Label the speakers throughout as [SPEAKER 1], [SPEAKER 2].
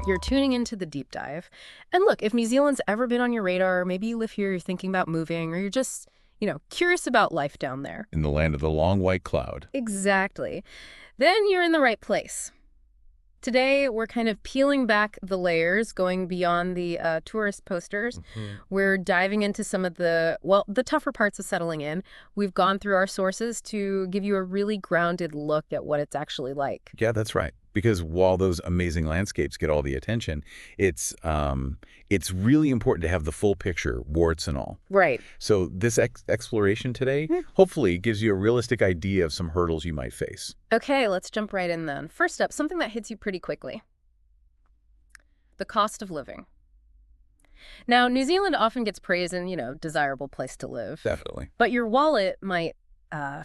[SPEAKER 1] You're tuning into the deep dive. And look, if New Zealand's ever been on your radar, maybe you live here, you're thinking about moving, or you're just, curious about life down there.
[SPEAKER 2] In the land of the long white cloud.
[SPEAKER 1] Exactly. Then you're in the right place. Today, we're kind of peeling back the layers, going beyond the tourist posters. We're diving into some of the tougher parts of settling in. We've gone through our sources to give you a really grounded look at what it's actually like.
[SPEAKER 2] Yeah, that's right. Because while those amazing landscapes get all the attention, it's really important to have the full picture, warts and all.
[SPEAKER 1] Right.
[SPEAKER 2] So this exploration today hopefully gives you a realistic idea of some hurdles you might face.
[SPEAKER 1] Okay, let's jump right in then. First up, something that hits you pretty quickly. The cost of living. Now, New Zealand often gets praised in, desirable place to live.
[SPEAKER 2] Definitely.
[SPEAKER 1] But your wallet might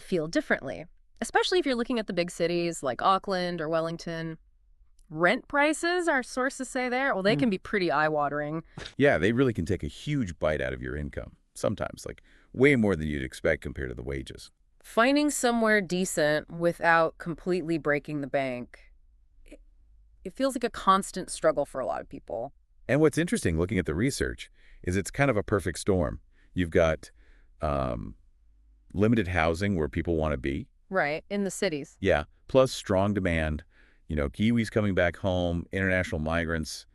[SPEAKER 1] feel differently, especially if you're looking at the big cities like Auckland or Wellington. Rent prices, our sources say there, well, they can be pretty eye-watering.
[SPEAKER 2] Yeah, they really can take a huge bite out of your income. Sometimes, like way more than you'd expect compared to the wages.
[SPEAKER 1] Finding somewhere decent without completely breaking the bank, it feels like a constant struggle for a lot of people.
[SPEAKER 2] And what's interesting, looking at the research, is it's kind of a perfect storm. You've got limited housing where people want to be.
[SPEAKER 1] Right, in the cities.
[SPEAKER 2] Yeah, plus strong demand. Kiwis coming back home, international migrants.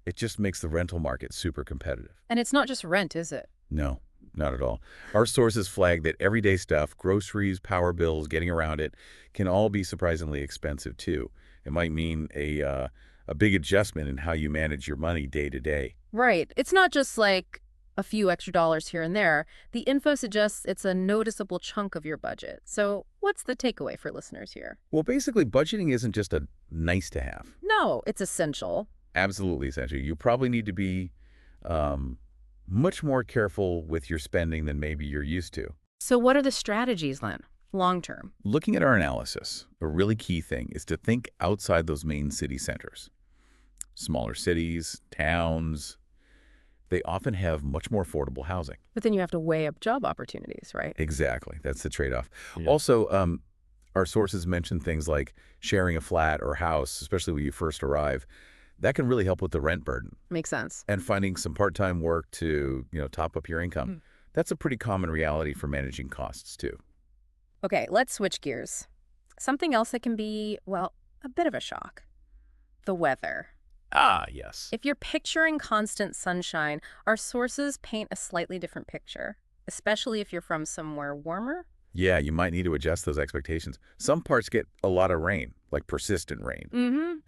[SPEAKER 2] It just makes the rental market super competitive.
[SPEAKER 1] And it's not just rent, is it?
[SPEAKER 2] No, not at all. Our sources flag that everyday stuff, groceries, power bills, getting around it, can all be surprisingly expensive too. It might mean a big adjustment in how you manage your money day to day.
[SPEAKER 1] Right. It's not just like a few extra dollars here and there. The info suggests it's a noticeable chunk of your budget. So what's the takeaway for listeners here?
[SPEAKER 2] Well, basically, budgeting isn't just a nice to have.
[SPEAKER 1] No, it's essential.
[SPEAKER 2] Absolutely essential. You probably need to be much more careful with your spending than maybe you're used to.
[SPEAKER 1] So what are the strategies, Len, long term?
[SPEAKER 2] Looking at our analysis, a really key thing is to think outside those main city centers. Smaller cities, towns, they often have much more affordable housing.
[SPEAKER 1] But then you have to weigh up job opportunities, right?
[SPEAKER 2] Exactly. That's the trade-off.
[SPEAKER 3] Yeah.
[SPEAKER 2] Also, our sources mention things like sharing a flat or house, especially when you first arrive. That can really help with the rent burden.
[SPEAKER 1] Makes sense.
[SPEAKER 2] And finding some part-time work to, top up your income. That's a pretty common reality for managing costs, too.
[SPEAKER 1] Okay, let's switch gears. Something else that can be, well, a bit of a shock. The weather.
[SPEAKER 2] Ah, yes.
[SPEAKER 1] If you're picturing constant sunshine, our sources paint a slightly different picture, especially if you're from somewhere warmer.
[SPEAKER 2] Yeah, you might need to adjust those expectations. Some parts get a lot of rain, like persistent rain.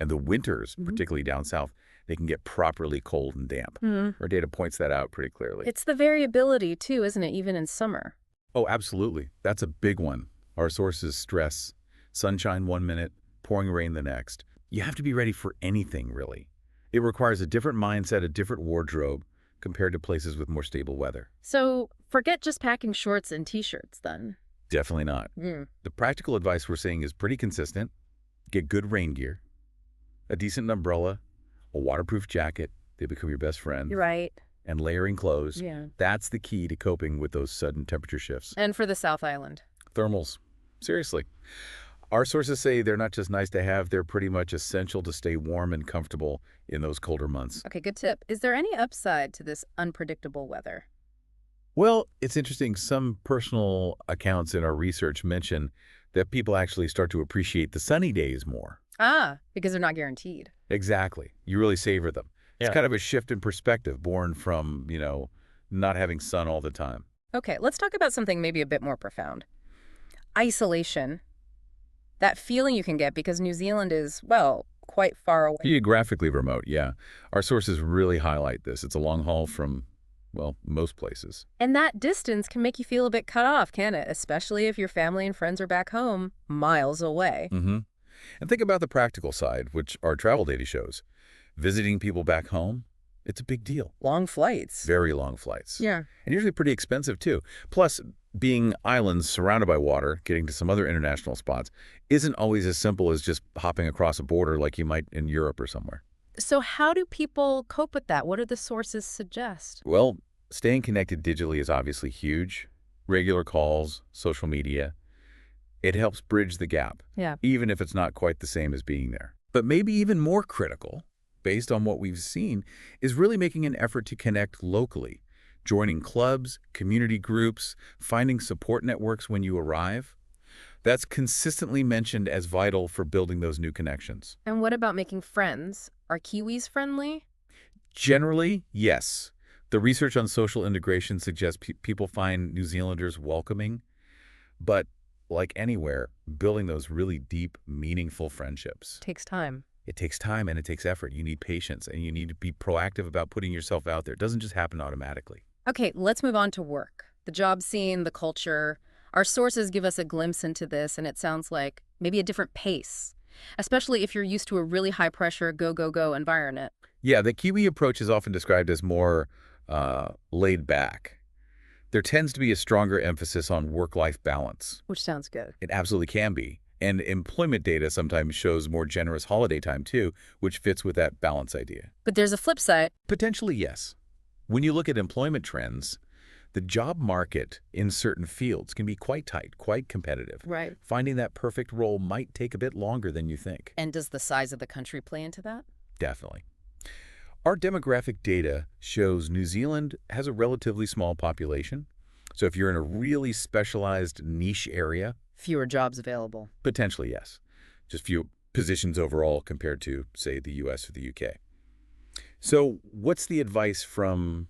[SPEAKER 2] And the winters, particularly down south, they can get properly cold and damp. Our data points that out pretty clearly.
[SPEAKER 1] It's the variability, too, isn't it, even in summer?
[SPEAKER 2] Oh, absolutely. That's a big one. Our sources stress sunshine one minute, pouring rain the next. You have to be ready for anything, really. It requires a different mindset, a different wardrobe, compared to places with more stable weather.
[SPEAKER 1] So forget just packing shorts and T-shirts, then.
[SPEAKER 2] Definitely not. The practical advice we're seeing is pretty consistent. Get good rain gear, a decent umbrella, a waterproof jacket. They become your best friend.
[SPEAKER 1] You're right.
[SPEAKER 2] And layering clothes.
[SPEAKER 1] Yeah.
[SPEAKER 2] That's the key to coping with those sudden temperature shifts.
[SPEAKER 1] And for the South Island.
[SPEAKER 2] Thermals. Seriously. Our sources say they're not just nice to have, they're pretty much essential to stay warm and comfortable in those colder months.
[SPEAKER 1] Okay, good tip. Is there any upside to this unpredictable weather?
[SPEAKER 2] Well, it's interesting. Some personal accounts in our research mention that people actually start to appreciate the sunny days more.
[SPEAKER 1] Ah, because they're not guaranteed.
[SPEAKER 2] Exactly. You really savor them. It's
[SPEAKER 3] Yeah.
[SPEAKER 2] kind of a shift in perspective born from, not having sun all the time.
[SPEAKER 1] Okay, let's talk about something maybe a bit more profound. Isolation. That feeling you can get because New Zealand is, well, quite far away.
[SPEAKER 2] Geographically remote, yeah. Our sources really highlight this. It's a long haul from, well, most places.
[SPEAKER 1] And that distance can make you feel a bit cut off, can it? Especially if your family and friends are back home, miles away.
[SPEAKER 2] And think about the practical side, which our travel data shows. Visiting people back home, it's a big deal.
[SPEAKER 1] Long flights.
[SPEAKER 2] Very long flights.
[SPEAKER 1] Yeah.
[SPEAKER 2] And usually pretty expensive, too. Plus, being islands surrounded by water, getting to some other international spots, isn't always as simple as just hopping across a border like you might in Europe or somewhere.
[SPEAKER 1] So how do people cope with that? What do the sources suggest?
[SPEAKER 2] Well, staying connected digitally is obviously huge. Regular calls, social media. It helps bridge the gap,
[SPEAKER 1] Yeah.
[SPEAKER 2] even if it's not quite the same as being there. But maybe even more critical, based on what we've seen, is really making an effort to connect locally, joining clubs, community groups, finding support networks when you arrive. That's consistently mentioned as vital for building those new connections.
[SPEAKER 1] And what about making friends? Are Kiwis friendly?
[SPEAKER 2] Generally, yes. The research on social integration suggests people find New Zealanders welcoming, but like anywhere, building those really deep, meaningful friendships.
[SPEAKER 1] Takes time.
[SPEAKER 2] It takes time and it takes effort. You need patience and you need to be proactive about putting yourself out there. It doesn't just happen automatically.
[SPEAKER 1] Okay, let's move on to work. The job scene, the culture. Our sources give us a glimpse into this, and it sounds like maybe a different pace, especially if you're used to a really high-pressure, go, go, go environment.
[SPEAKER 2] Yeah, the Kiwi approach is often described as more laid back. There tends to be a stronger emphasis on work-life balance.
[SPEAKER 1] Which sounds good.
[SPEAKER 2] It absolutely can be. And employment data sometimes shows more generous holiday time too, which fits with that balance idea.
[SPEAKER 1] But there's a flip side.
[SPEAKER 2] Potentially, yes. When you look at employment trends, the job market in certain fields can be quite tight, quite competitive.
[SPEAKER 1] Right.
[SPEAKER 2] Finding that perfect role might take a bit longer than you think.
[SPEAKER 1] And does the size of the country play into that?
[SPEAKER 2] Definitely. Our demographic data shows New Zealand has a relatively small population. So if you're in a really specialized niche area,
[SPEAKER 1] Fewer jobs available.
[SPEAKER 2] potentially yes. Just few positions overall compared to, say, the US or the UK. So what's the advice from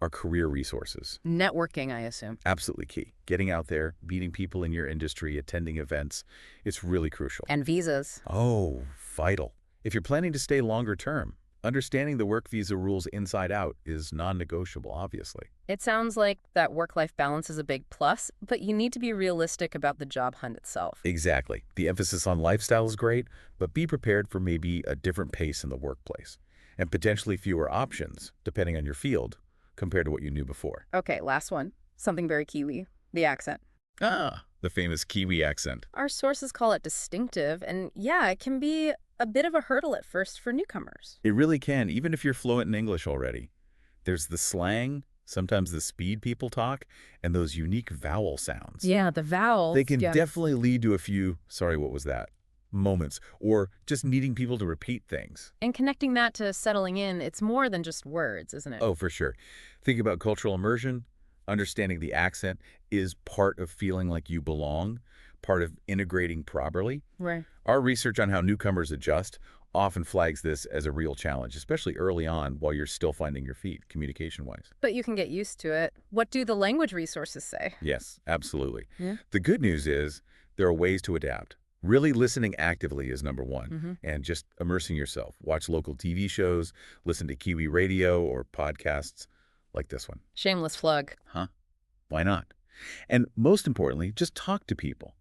[SPEAKER 2] our career resources?
[SPEAKER 1] Networking, I assume.
[SPEAKER 2] Absolutely key. Getting out there, meeting people in your industry, attending events, it's really crucial.
[SPEAKER 1] And visas.
[SPEAKER 2] Oh, vital. If you're planning to stay longer term, understanding the work visa rules inside out is non-negotiable, obviously.
[SPEAKER 1] It sounds like that work-life balance is a big plus, but you need to be realistic about the job hunt itself.
[SPEAKER 2] Exactly. The emphasis on lifestyle is great, but be prepared for maybe a different pace in the workplace and potentially fewer options, depending on your field, compared to what you knew before.
[SPEAKER 1] Okay, last one. Something very Kiwi. The accent.
[SPEAKER 2] Ah, the famous Kiwi accent.
[SPEAKER 1] Our sources call it distinctive, and yeah, it can be a bit of a hurdle at first for newcomers.
[SPEAKER 2] It really can, even if you're fluent in English already. There's the slang, sometimes the speed people talk, and those unique vowel sounds.
[SPEAKER 1] Yeah, the vowels.
[SPEAKER 2] They can definitely lead to a few, sorry, what was that, moments, or just needing people to repeat things.
[SPEAKER 1] And connecting that to settling in, it's more than just words, isn't it?
[SPEAKER 2] Oh, for sure. Thinking about cultural immersion, understanding the accent is part of feeling like you belong, part of integrating properly.
[SPEAKER 1] Right.
[SPEAKER 2] Our research on how newcomers adjust often flags this as a real challenge, especially early on while you're still finding your feet, communication-wise.
[SPEAKER 1] But you can get used to it. What do the language resources say?
[SPEAKER 2] Yes, absolutely.
[SPEAKER 1] Yeah.
[SPEAKER 2] The good news is there are ways to adapt. Really listening actively is number one, and just immersing yourself. Watch local TV shows, listen to Kiwi radio or podcasts like this one.
[SPEAKER 1] Shameless plug.
[SPEAKER 2] Huh? Why not? And most importantly, just talk to people.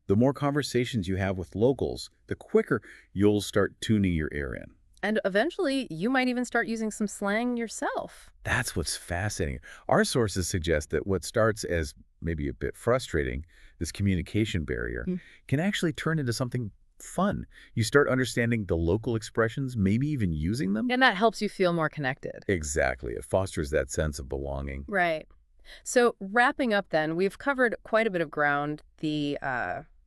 [SPEAKER 2] The more conversations you have with locals, the quicker you'll start tuning your ear in.
[SPEAKER 1] And eventually, you might even start using some slang yourself.
[SPEAKER 2] That's what's fascinating. Our sources suggest that what starts as maybe a bit frustrating, this communication barrier, can actually turn into something fun. You start understanding the local expressions, maybe even using them.
[SPEAKER 1] And that helps you feel more connected.
[SPEAKER 2] Exactly. It fosters that sense of belonging.
[SPEAKER 1] Right. So wrapping up then, we've covered quite a bit of ground. The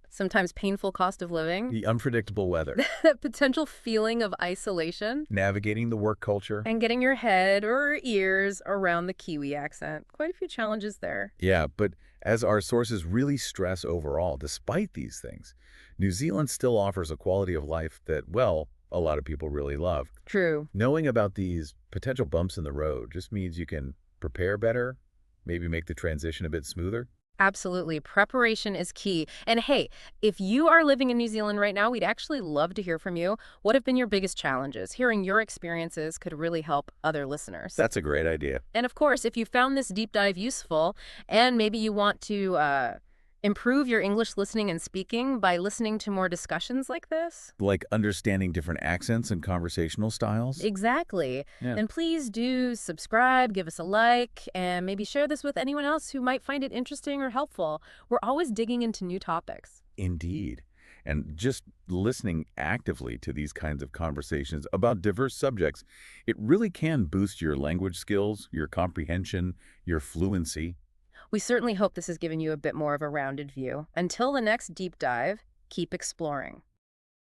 [SPEAKER 1] sometimes painful cost of living,
[SPEAKER 2] The unpredictable weather,
[SPEAKER 1] that potential feeling of isolation,
[SPEAKER 2] navigating the work culture.
[SPEAKER 1] and getting your head or ears around the Kiwi accent. Quite a few challenges there.
[SPEAKER 2] Yeah, but as our sources really stress overall, despite these things, New Zealand still offers a quality of life that, well, a lot of people really love.
[SPEAKER 1] True.
[SPEAKER 2] Knowing about these potential bumps in the road just means you can prepare better, maybe make the transition a bit smoother.
[SPEAKER 1] Absolutely. Preparation is key. And hey, if you are living in New Zealand right now, we'd actually love to hear from you. What have been your biggest challenges? Hearing your experiences could really help other listeners.
[SPEAKER 2] That's a great idea.
[SPEAKER 1] And of course, if you found this deep dive useful and maybe you want to improve your English listening and speaking by listening to more discussions like this.
[SPEAKER 2] Like understanding different accents and conversational styles.
[SPEAKER 1] Exactly.
[SPEAKER 2] Yeah.
[SPEAKER 1] Then please do subscribe, give us a like, and maybe share this with anyone else who might find it interesting or helpful. We're always digging into new topics.
[SPEAKER 2] Indeed. And just listening actively to these kinds of conversations about diverse subjects, it really can boost your language skills, your comprehension, your fluency.
[SPEAKER 1] We certainly hope this has given you a bit more of a rounded view. Until the next deep dive, keep exploring.